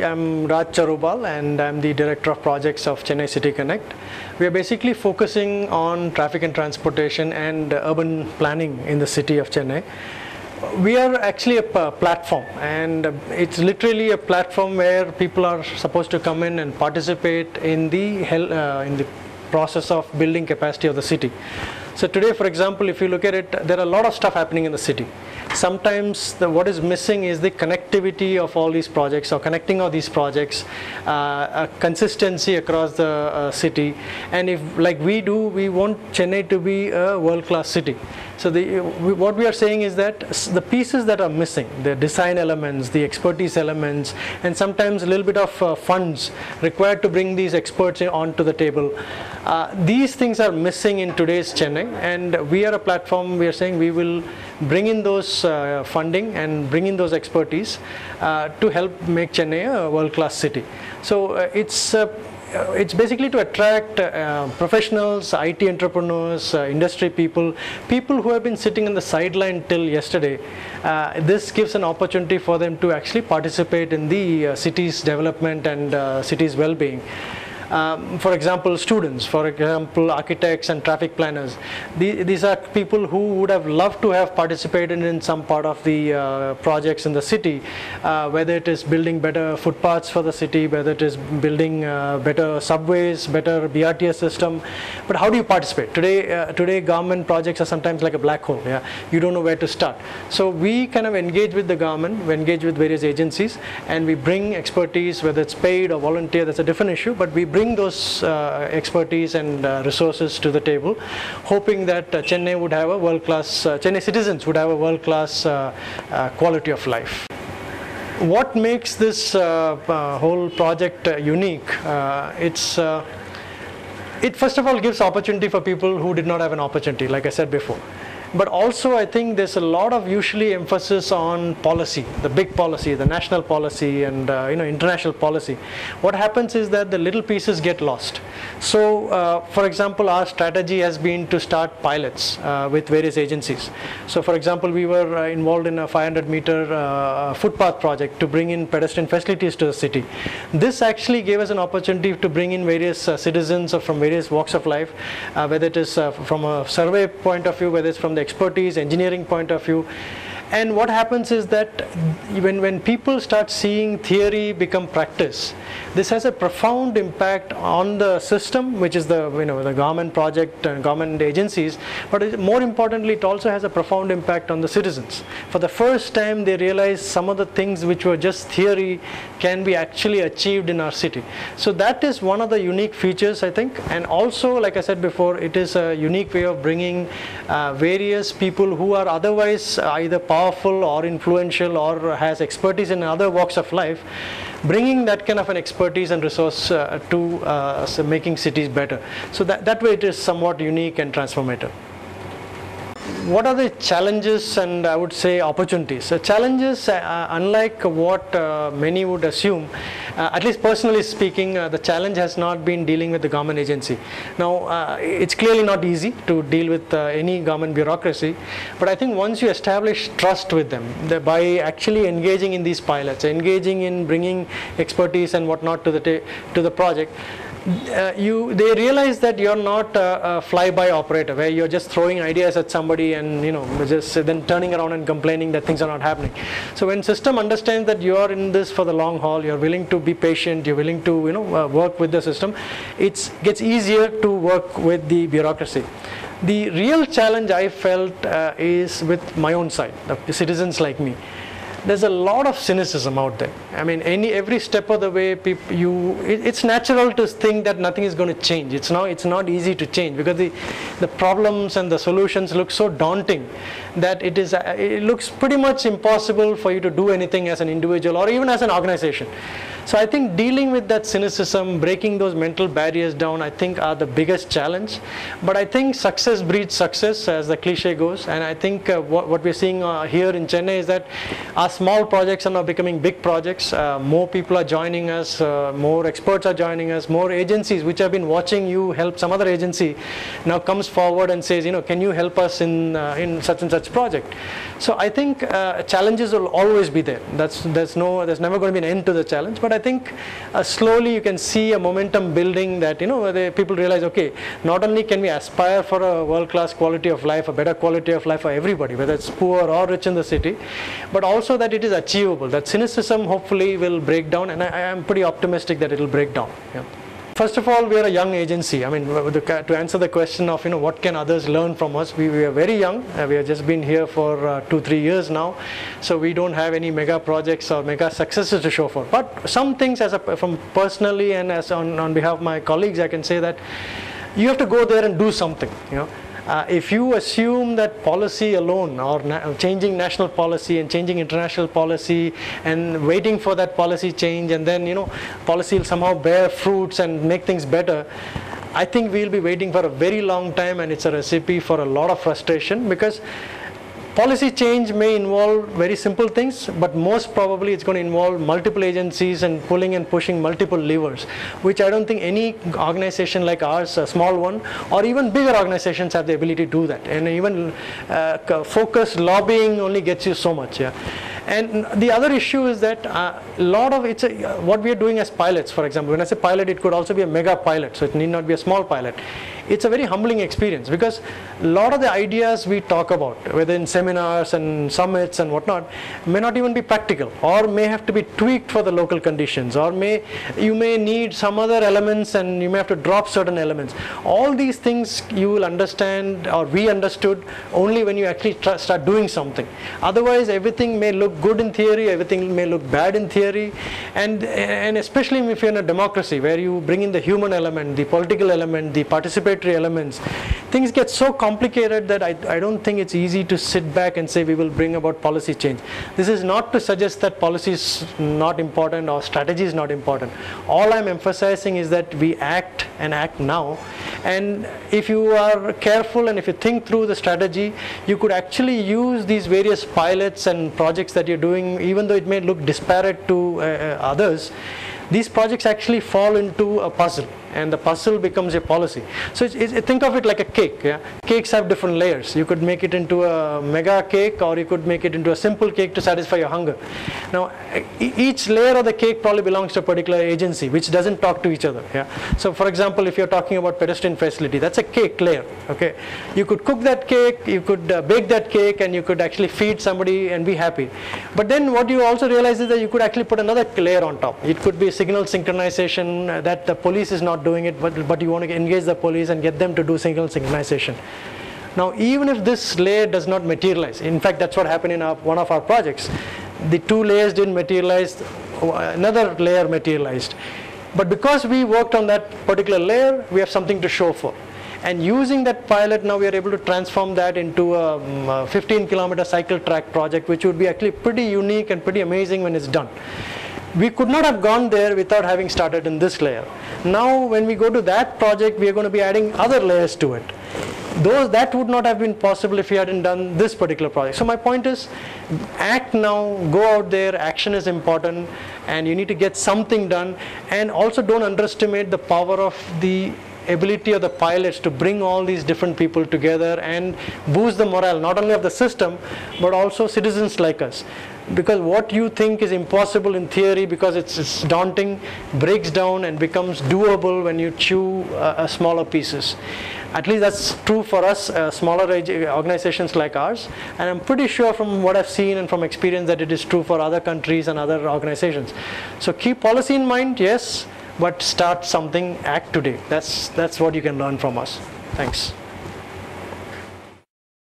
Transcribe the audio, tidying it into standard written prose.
I'm Raj Cherubal and I'm the Director of Projects of Chennai City Connect. We are basically focusing on traffic and transportation and urban planning in the city of Chennai. We are actually a platform, and it's literally a platform where people are supposed to come in and participate in the process of building capacity of the city. So today, for example, if you look at it, there are a lot of stuff happening in the city. Sometimes what is missing is the connectivity of all these projects, or connecting of these projects, a consistency across the city. And if, like we do, we want Chennai to be a world-class city. So what we are saying is that the pieces that are missing, the design elements, the expertise elements, and sometimes a little bit of funds required to bring these experts onto the table, these things are missing in today's Chennai. And we are a platform. We are saying we will bring in those funding and bring in those expertise to help make Chennai a world-class city. So it's basically to attract professionals, IT entrepreneurs, industry people who have been sitting on the sideline till yesterday. This gives an opportunity for them to actually participate in the city's development and city's well-being. For example, students, for example, architects and traffic planners. These are people who would have loved to have participated in some part of the projects in the city, whether it is building better footpaths for the city, whether it is building better subways, better BRTS system. But how do you participate? Today government projects are sometimes like a black hole. Yeah? You don't know where to start. So we kind of engage with the government, we engage with various agencies, and we bring expertise, whether it's paid or volunteer, that's a different issue, but we bring those expertise and resources to the table, hoping that Chennai would have a world-class, Chennai citizens would have a world-class quality of life. What makes this whole project unique? It first of all gives opportunity for people who did not have an opportunity, like I said before. But also, I think there's a lot of usually emphasis on policy, the big policy, the national policy, and international policy. What happens is that the little pieces get lost. So, for example, our strategy has been to start pilots with various agencies. So, for example, we were involved in a 500-meter footpath project to bring in pedestrian facilities to the city. This actually gave us an opportunity to bring in various citizens from various walks of life, whether it is from a survey point of view, whether it's from the expertise, engineering point of view. And what happens is that when people start seeing theory become practice, this has a profound impact on the system, which is the government project and government agencies. But more importantly, it also has a profound impact on the citizens. For the first time, they realize some of the things which were just theory can be actually achieved in our city. So that is one of the unique features, I think. And also, like I said before, it is a unique way of bringing various people who are otherwise either powerful or influential or has expertise in other walks of life, bringing that kind of an expertise and resource to making cities better. So that way it is somewhat unique and transformative. What are the challenges and I would say opportunities? Challenges, unlike what many would assume, at least personally speaking, the challenge has not been dealing with the government agency. Now, it's clearly not easy to deal with any government bureaucracy, but I think once you establish trust with them, by actually engaging in these pilots, engaging in bringing expertise and whatnot to the project, they realize that you're not a fly-by operator where you're just throwing ideas at somebody and just then turning around and complaining that things are not happening. So when system understands that you are in this for the long haul, you're willing to be patient, you're willing to work with the system, it gets easier to work with the bureaucracy. The real challenge I felt is with my own side, the citizens like me. There's a lot of cynicism out there. I mean, every step of the way, it's natural to think that nothing is going to change. It's not easy to change because the problems and the solutions look so daunting that it looks pretty much impossible for you to do anything as an individual or even as an organization. So I think dealing with that cynicism, breaking those mental barriers down, I think are the biggest challenge. But I think success breeds success, as the cliche goes. And I think what we're seeing here in Chennai is that our small projects are now becoming big projects. More people are joining us, more experts are joining us, more agencies which have been watching you help some other agency now comes forward and says, can you help us in such and such project. So I think challenges will always be there. There's never going to be an end to the challenge. But I think slowly you can see a momentum building that, where people realize, okay, not only can we aspire for a world-class quality of life, a better quality of life for everybody, whether it's poor or rich in the city, but also that it is achievable, that cynicism hopefully will break down, and I am pretty optimistic that it will break down. Yeah. First of all, we are a young agency. I mean, to answer the question of, what can others learn from us, we are very young. We have just been here for 2-3 years now. So we don't have any mega projects or mega successes to show for. But some things from personally and as on behalf of my colleagues, I can say that you have to go there and do something, if you assume that policy alone or changing national policy and changing international policy and waiting for that policy change and then policy will somehow bear fruits and make things better, I think we'll be waiting for a very long time, and it's a recipe for a lot of frustration, because policy change may involve very simple things, but most probably it's going to involve multiple agencies and pulling and pushing multiple levers, which I don't think any organization like ours, a small one, or even bigger organizations have the ability to do that. And even focused lobbying only gets you so much. Yeah. And the other issue is that what we are doing as pilots, for example, when I say pilot, it could also be a mega pilot, so it need not be a small pilot. It's a very humbling experience, because a lot of the ideas we talk about, whether in seminars and summits and whatnot, may not even be practical, or may have to be tweaked for the local conditions, or you may need some other elements and you may have to drop certain elements. All these things you will understand, or we understood, only when you actually start doing something. Otherwise, everything may look good in theory, everything may look bad in theory, and especially if you're in a democracy where you bring in the human element, the political element, the participatory elements, things get so complicated that I don't think it's easy to sit back and say we will bring about policy change. This is not to suggest that policy is not important or strategy is not important. All I'm emphasizing is that we act, and act now. And if you are careful and if you think through the strategy, you could actually use these various pilots and projects that you're doing, even though it may look disparate to others. These projects actually fall into a puzzle, and the puzzle becomes a policy. So think of it like a cake. Yeah? Cakes have different layers. You could make it into a mega cake, or you could make it into a simple cake to satisfy your hunger. Now, each layer of the cake probably belongs to a particular agency, which doesn't talk to each other. Yeah? So for example, if you're talking about pedestrian facility, that's a cake layer. Okay? You could cook that cake, you could bake that cake, and you could actually feed somebody and be happy. But then what you also realize is that you could actually put another layer on top. It could be signal synchronization, that the police is not doing it, but you want to engage the police and get them to do signal synchronization. Now, even if this layer does not materialize, in fact that's what happened in one of our projects, the 2 layers didn't materialize, another layer materialized. But because we worked on that particular layer, we have something to show for. And using that pilot, now we are able to transform that into a 15-kilometer cycle track project, which would be actually pretty unique and pretty amazing when it's done. We could not have gone there without having started in this layer. Now when we go to that project, we are going to be adding other layers to it. That would not have been possible if we hadn't done this particular project. So my point is, act now, go out there, action is important, and you need to get something done. And also don't underestimate the power of the ability of the pilots to bring all these different people together and boost the morale, not only of the system, but also citizens like us. Because what you think is impossible in theory, because it's daunting, breaks down and becomes doable when you chew smaller pieces. At least that's true for us, smaller organizations like ours, and I'm pretty sure from what I've seen and from experience that it is true for other countries and other organizations. So keep policy in mind, yes, but start something, act today. That's what you can learn from us. Thanks.